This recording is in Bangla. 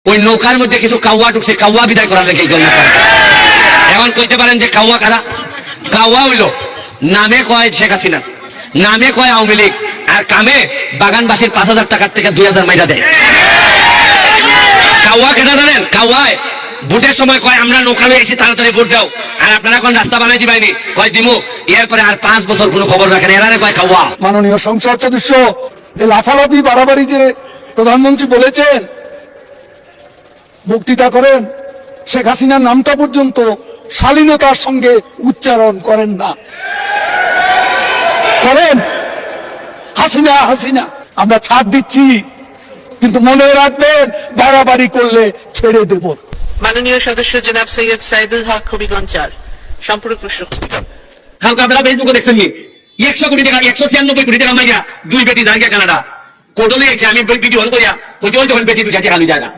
ওই নৌকার মধ্যে কিছু কাউয়া ঢুকছে, কাউয়া বিদায় করার লেগে এখন কইতে পারেন যে কাউয়া কারা? কাউয়া হইল নামে কয় শেখ হাসিনা, নামে কয় আওয়ামী লীগ, আর কামে বাগানবাসীর 5,000 টাকার থেকে 2,000 মাইরা দেয়। কাউয়া কেটা জানেন? কাউয়ায় ভোটের সময় কয় আমরা নৌকা লয়ে এসে তাড়াতাড়ি ভোট দাও, আর আপনারা কোন রাস্তা বানাই দিবাইনি, কয় দিমু, এরপরে আর 5 বছর কোনো খবর রাখেন, এরারে কয় কাউয়া। মাননীয় সংসদ সদস্য এই লাফালাফি বাড়াবাড়ি যে প্রধানমন্ত্রী বলেছেন, বক্তৃতা করেন, শেখ হাসিনার নামটা পর্যন্ত শালীনতার সঙ্গে উচ্চারণ করেন না। করেন হাসিনা হাসিনা, আমরা ছাড় দিচ্ছি, কিন্তু মনে রাখবেন বাড়াবাড়ি করলে ছেড়ে দেব। মাননীয় সদস্য জনাব সৈয়দ সাইদুল হক হবিগঞ্জ সম্পূর্ণ প্রশ্ন। কালকে আপনারা ফেসবুকে দেখছেন 100 কোটি টাকা, 196 কোটি টাকা মাইয়া 2 বেটি জায়গা কানাডা কোর্টে লিখেছে, আমি ভিডিও অন করিয়া কইতে যখন বেটি 2 টাকা খালি জায়গা।